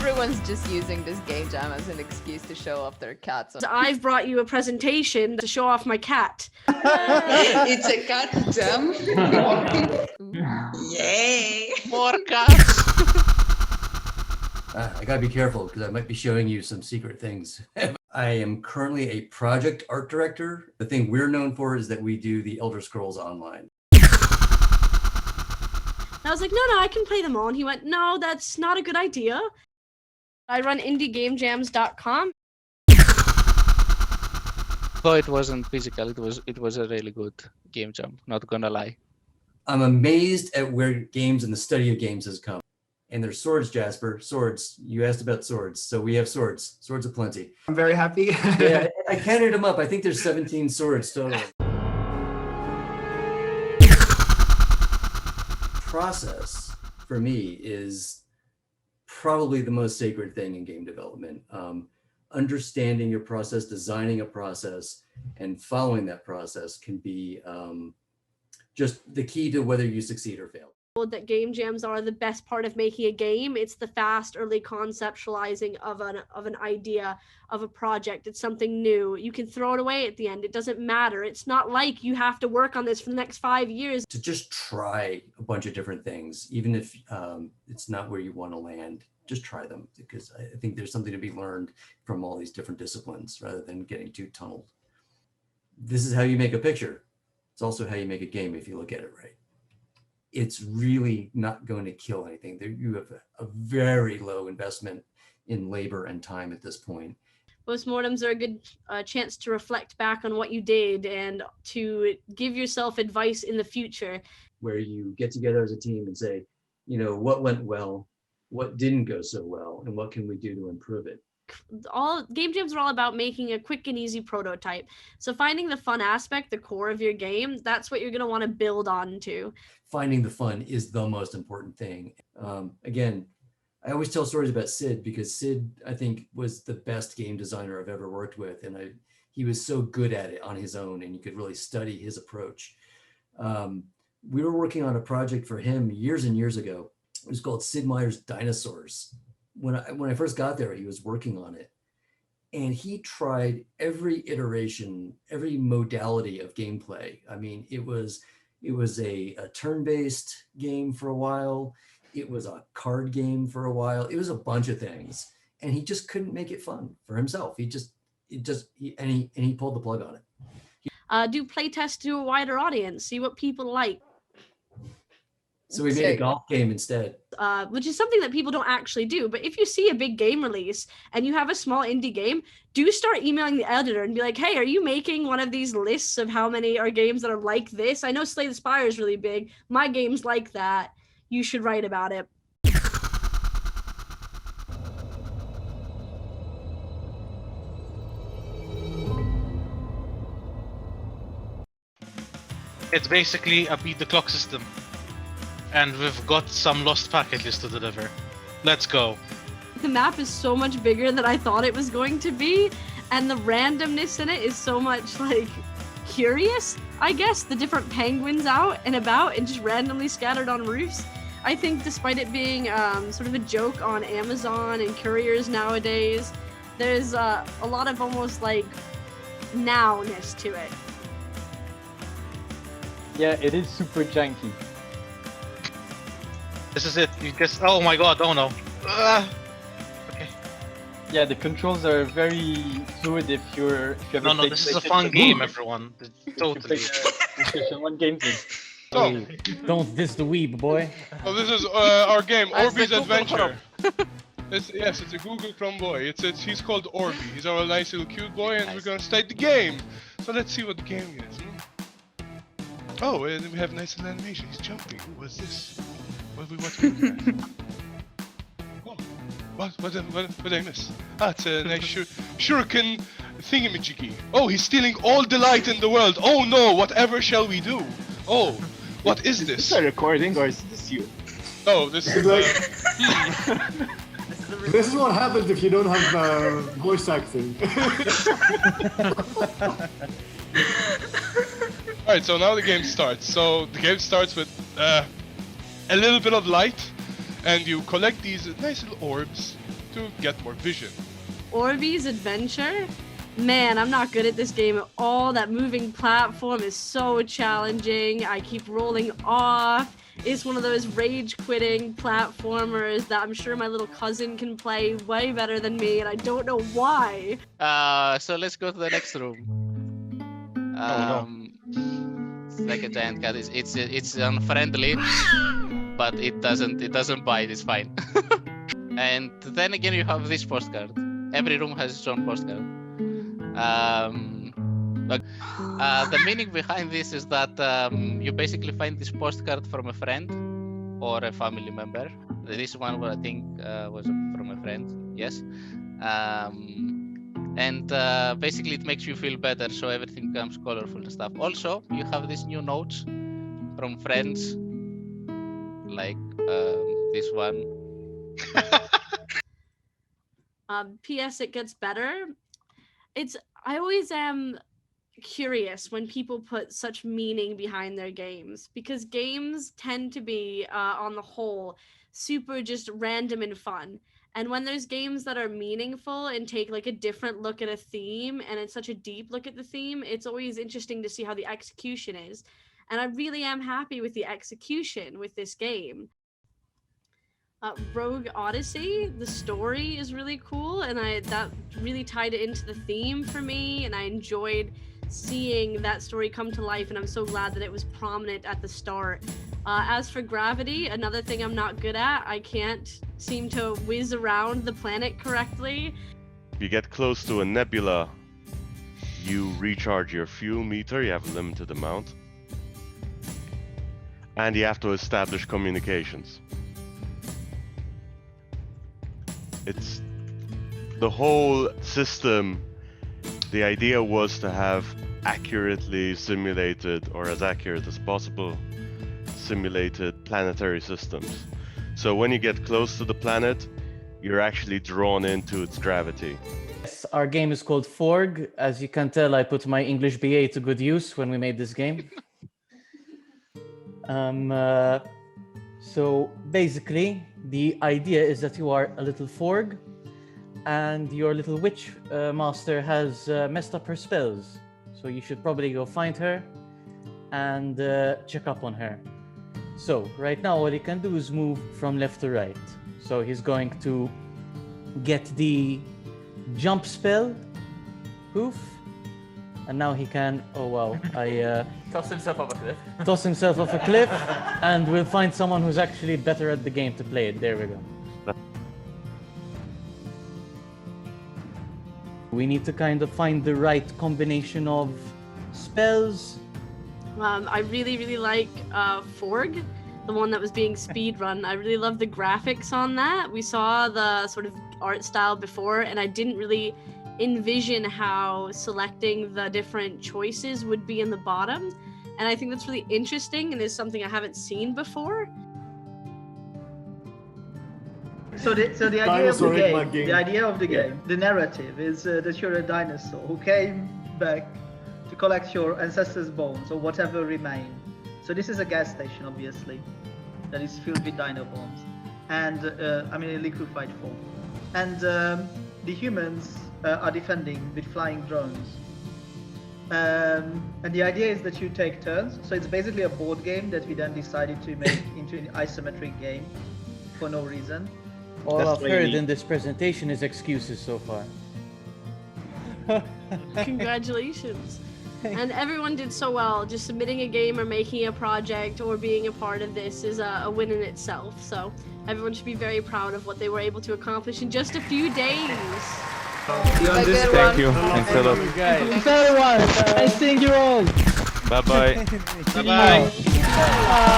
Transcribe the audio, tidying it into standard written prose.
Everyone's just using this game jam as an excuse to show off their cats. I've brought you a presentation to show off my cat. It's a cat jam. Yay! More cats. I gotta be careful because I might be showing you some secret things. I am currently a project art director. The thing we're known for is that we do the Elder Scrolls Online. I was like, no, I can play them all. And he went, no, that's not a good idea. I run indiegamejams.com. Though it wasn't physical, it was a really good game jam, not gonna lie. I'm amazed at where games and the study of games has come. And there's swords, Jasper. Swords. You asked about swords. So we have swords. Swords aplenty. I'm very happy. Yeah, I counted them up. I think there's 17 swords total. Process for me is probably the most sacred thing in game development. Understanding your process, designing a process, and following that process can be just the key to whether you succeed or fail. That game jams are the best part of making a game. It's the fast early conceptualizing of an idea, of a project. It's something new. You can throw it away at the end. It doesn't matter. It's not like you have to work on this for the next 5 years. To just try a bunch of different things, even if it's not where you want to land, just try them, because I think there's something to be learned from all these different disciplines rather than getting too tunneled. This is how you make a picture. It's also how you make a game if you look at it right. It's really not going to kill anything. You have a very low investment in labor and time at this point. Postmortems are a good chance to reflect back on what you did and to give yourself advice in the future. Where you get together as a team and say, you know, what went well, what didn't go so well, and what can we do to improve it? All game jams are all about making a quick and easy prototype. So finding the fun aspect, the core of your game, that's what you're going to want to build onto. Finding the fun is the most important thing. Again, I always tell stories about Sid because Sid, I think, was the best game designer I've ever worked with. And he was so good at it on his own, and you could really study his approach. We were working on a project for him years and years ago. It was called Sid Meier's Dinosaurs. When I first got there, he was working on it, and he tried every iteration, every modality of gameplay. I mean, it was a turn-based game for a while. It was a card game for a while. It was a bunch of things, and he just couldn't make it fun for himself. He pulled the plug on it. Do playtests to a wider audience, see what people like. So we made a golf game instead. Which is something that people don't actually do. But if you see a big game release and you have a small indie game, do start emailing the editor and be like, hey, are you making one of these lists of how many are games that are like this? I know Slay the Spire is really big. My game's like that. You should write about it. It's basically a beat the clock system. And we've got some lost packages to deliver. Let's go. The map is so much bigger than I thought it was going to be, and the randomness in it is so much, like, curious, I guess. The different penguins out and about and just randomly scattered on roofs. I think despite it being sort of a joke on Amazon and couriers nowadays, there's a lot of almost, like, now-ness to it. Yeah, it is super janky. This is it. You just. Oh my god, oh no. Okay. Yeah, the controls are very fluid if you have No, this is a fun game, everyone. Totally. PlayStation 1 games. So, Don't diss the weeb, boy. so this is our game, Orby's Adventure. Yes, it's a Google Chrome boy. He's called Orby. He's our nice little cute boy, and we're gonna start the game. So let's see what the game is. Oh, and we have nice little animation. He's jumping. What's this? What did I miss? Ah, it's a nice shuriken thingamajiggy. Oh, he's stealing all the light in the world. Oh no, whatever shall we do? Oh, what is this? Is this a recording or is this you? Oh, this is This is what happens if you don't have voice acting. Alright, so now the game starts. So the game starts with a little bit of light, and you collect these nice little orbs to to get more vision. Orbeez Adventure? Man, I'm not good at this game at all. That moving platform is so challenging. I keep rolling off. It's one of those rage-quitting platformers that I'm sure my little cousin can play way better than me, and I don't know why. So let's go to the next room. It's like a giant cat. It's unfriendly, but it doesn't bite. It's fine. And then again, you have this postcard. Every room has its own postcard. Look, the meaning behind this is that you basically find this postcard from a friend or a family member. This one, I think, was from a friend. Yes. And basically, it makes you feel better, so everything becomes colorful and stuff. Also, you have these new notes from friends, like this one. P.S. It gets better. I always am curious when people put such meaning behind their games, because games tend to be, on the whole, super just random and fun. And when there's games that are meaningful and take like a different look at a theme, and it's such a deep look at the theme, it's always interesting to see how the execution is. And I really am happy with the execution with this game. Rogue Odyssey, the story is really cool, and that really tied it into the theme for me, and I enjoyed seeing that story come to life, and I'm so glad that it was prominent at the start. As for gravity, another thing I'm not good at, I can't seem to whiz around the planet correctly. If you get close to a nebula, you recharge your fuel meter, you have a limited amount, and you have to establish communications. It's the whole system. The idea was to have accurately simulated, or as accurate as possible, simulated planetary systems. So when you get close to the planet, you're actually drawn into its gravity. Yes, our game is called Forg. As you can tell, I put my English BA to good use when we made this game. So basically, the idea is that you are a little Forg, and your little witch master has messed up her spells. So you should probably go find her and check up on her. So right now, all he can do is move from left to right. So he's going to get the jump spell, poof, and now he can, oh wow, Toss himself off a cliff. toss himself off a cliff, and we'll find someone who's actually better at the game to play it. There we go. We need to kind of find the right combination of spells. I really like Forg, the one that was being speedrun. I really love the graphics on that. We saw the sort of art style before, and I didn't really envision how selecting the different choices would be in the bottom. And I think that's really interesting and is something I haven't seen before. So the idea of the game, the narrative is that you're a dinosaur who came back to collect your ancestors' bones or whatever remained. So this is a gas station, obviously, that is filled with dino bones, and in liquefied form. And the humans are defending with flying drones. And the idea is that you take turns. So it's basically a board game that we then decided to make into an isometric game for no reason. All I've heard in this presentation is excuses so far. Congratulations. And everyone did so well. Just submitting a game or making a project or being a part of this is a win in itself. So everyone should be very proud of what they were able to accomplish in just a few days. Thank you. Thanks a lot. Everyone, I think you're all. Bye-bye. Bye-bye. Bye.